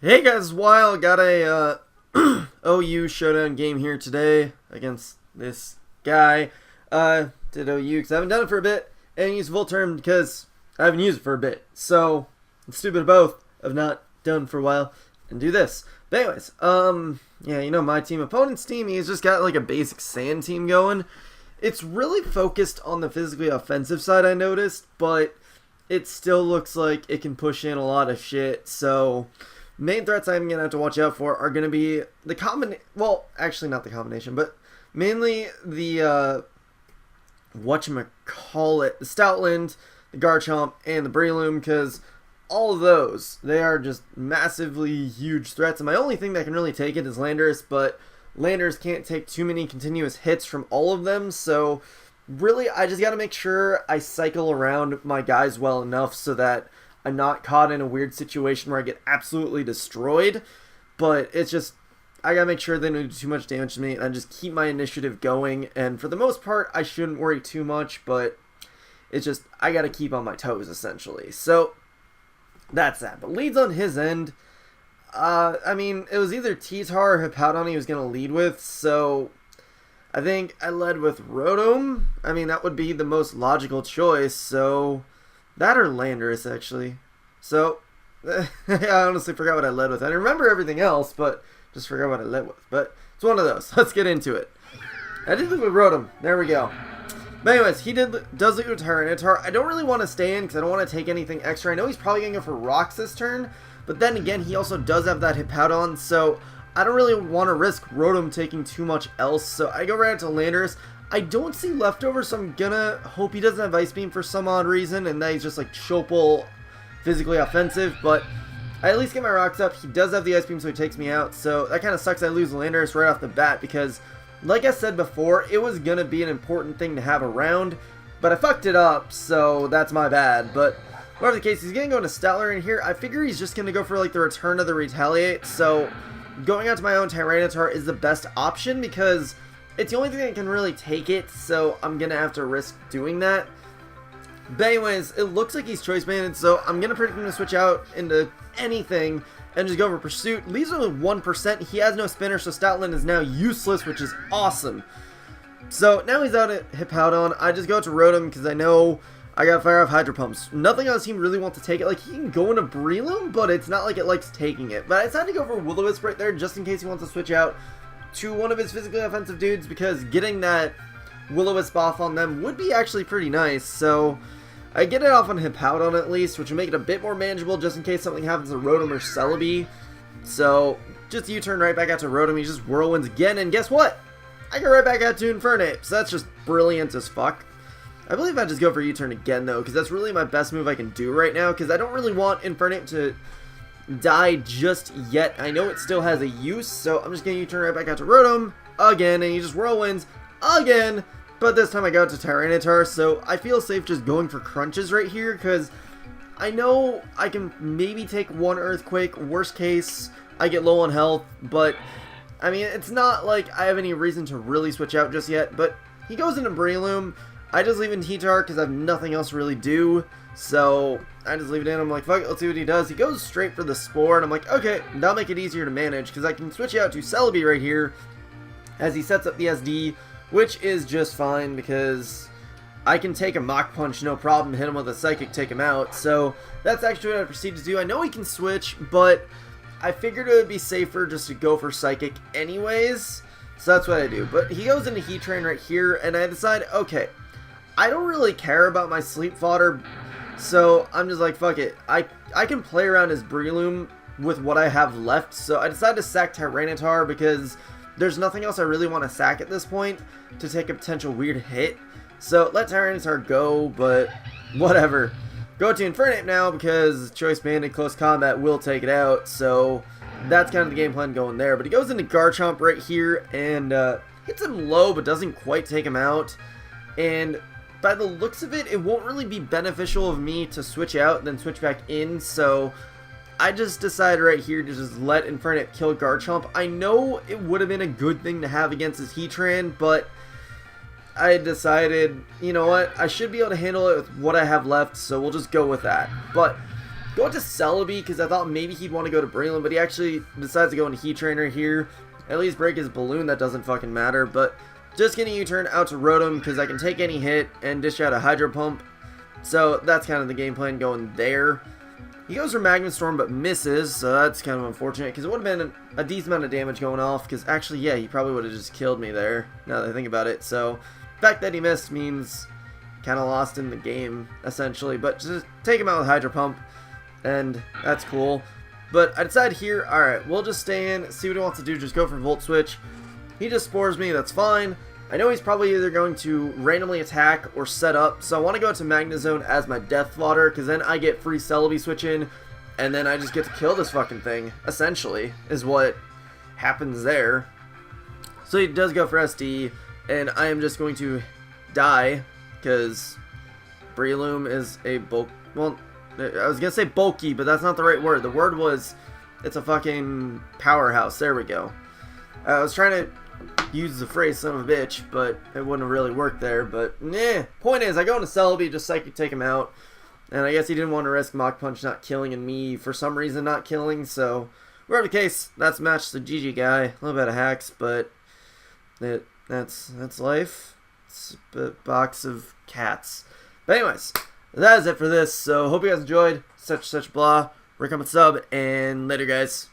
Hey guys, Wild got a OU Showdown game here today against this guy. Did OU because I haven't done it for a bit, and used full term because I haven't used it for a bit. So it's stupid both of not done for a while and do this. But anyways, yeah, you know my team, opponent's team, he's just got like a basic sand team going. It's really focused on the physically offensive side, I noticed, but it still looks like it can push in a lot of shit. So main threats I'm going to have to watch out for are going to be the well, actually not the combination, but mainly the, whatchamacallit, the Stoutland, the Garchomp, and the Breloom, because all of those, they are just massively huge threats, and my only thing that can really take it is Landorus, but Landorus can't take too many continuous hits from all of them, so really I just got to make sure I cycle around my guys well enough so that I'm not caught in a weird situation where I get absolutely destroyed. But it's just, I gotta make sure they don't do too much damage to me and just keep my initiative going. And for the most part, I shouldn't worry too much, but it's just, I gotta keep on my toes essentially. So that's that. But leads on his end, I mean, it was either T-Tar or Hippowdon he was gonna lead with, so I think I led with Rotom. I mean, that would be the most logical choice, so that or Landorus, actually. So, I honestly forgot what I led with. I remember everything else, but just forgot what I led with. But it's one of those. Let's get into it. I did lead with Rotom. There we go. But anyways, he does lead with Tyranitar. I don't really want to stay in because I don't want to take anything extra. I know he's probably going to go for Rocks this turn, but then again, he also does have that Hippowdon, so I don't really want to risk Rotom taking too much else. So I go right into Landorus. I don't see leftovers, so I'm gonna hope he doesn't have Ice Beam for some odd reason, and that he's just like Chopal physically offensive, but I at least get my rocks up. He does have the Ice Beam, so he takes me out, so that kind of sucks. I lose Landorus right off the bat, because like I said before, it was gonna be an important thing to have around, but I fucked it up, so that's my bad. But whatever the case, he's gonna go into Stellar in here. I figure he's just gonna go for like the Return of the Retaliate, so going out to my own Tyranitar is the best option, because it's the only thing that can really take it, so I'm going to have to risk doing that. But anyways, it looks like he's Choice Banded, so I'm going to predict him to switch out into anything and just go for Pursuit. Leaves him with 1%. He has no Spinner, so Stoutland is now useless, which is awesome. So now he's out at Hippowdon. I just go to Rotom because I know I got Fire Off Hydro Pumps. Nothing on his team really wants to take it. Like, he can go into Breloom, but it's not like it likes taking it. But I decided to go for Will-O-Wisp right there just in case he wants to switch out to one of his physically offensive dudes, because getting that Will-O-Wisp off on them would be actually pretty nice. So I get it off on Hippowdon at least, which would make it a bit more manageable just in case something happens to Rotom or Celebi. So just U-turn right back out to Rotom. He just Whirlwinds again, and guess what? I go right back out to Infernape. So that's just brilliant as fuck. I believe I just go for U-turn again though, because that's really my best move I can do right now, because I don't really want Infernape to die just yet. I know it still has a use, so I'm just going to U-turn right back out to Rotom again, and he just Whirlwinds again, but this time I go to Tyranitar, so I feel safe just going for crunches right here, because I know I can maybe take one Earthquake. Worst case, I get low on health, but I mean, it's not like I have any reason to really switch out just yet. But he goes into Breloom. I just leave in T-Tar because I have nothing else to really do. So I just leave it in. I'm like, fuck it, let's see what he does. He goes straight for the Spore, and I'm like, okay, that'll make it easier to manage, because I can switch out to Celebi right here as he sets up the SD, which is just fine, because I can take a Mach Punch, no problem, hit him with a Psychic, take him out. So that's actually what I proceed to do. I know he can switch, but I figured it would be safer just to go for Psychic anyways, so that's what I do. But he goes into Heat Train right here, and I decide, okay, I don't really care about my Sleep Fodder, so I'm just like, fuck it. I can play around his Breloom with what I have left, so I decided to sack Tyranitar because there's nothing else I really want to sack at this point to take a potential weird hit. So let Tyranitar go, but whatever. Go to Infernape now because Choice Banded Close Combat will take it out, so that's kind of the game plan going there. But he goes into Garchomp right here and hits him low but doesn't quite take him out. And by the looks of it, it won't really be beneficial of me to switch out and then switch back in, so I just decided right here to just let Infernape kill Garchomp. I know it would have been a good thing to have against his Heatran, but I decided, you know what, I should be able to handle it with what I have left, so we'll just go with that. But Go to Celebi because I thought maybe he'd want to go to Breland, but he actually decides to go into Heat Trainer here. At least break his balloon, that doesn't fucking matter. But just getting U-turn out to Rotom because I can take any hit and dish out a Hydro Pump. So that's kind of the game plan going there. He goes for Magma Storm but misses, so that's kind of unfortunate because it would have been a decent amount of damage going off. Because actually, yeah, he probably would have just killed me there, now that I think about it. So the fact that he missed means kind of lost in the game, essentially. But just take him out with Hydro Pump, and that's cool. But I decide here, alright, we'll just stay in, see what he wants to do, just go for Volt Switch. He just spores me, that's fine. I know he's probably either going to randomly attack or set up, so I want to go to Magnezone as my Death Fodder, because then I get free Celebi switch in, and then I just get to kill this fucking thing, essentially, is what happens there. So he does go for SD, and I am just going to die, because Breloom is a bulk, well, I was going to say bulky, but that's not the right word. The word was, it's a fucking powerhouse. There we go. I was trying to use the phrase son of a bitch, but it wouldn't have really worked there. But, point is, I go into Celebi, just psychic take him out. And I guess he didn't want to risk Mach Punch not killing and me for some reason not killing. So, whatever the case, that's match the GG guy. A little bit of hacks, but that's life. It's a box of cats. But anyways, that is it for this. So, hope you guys enjoyed. Such blah. Recommend sub, and later, guys.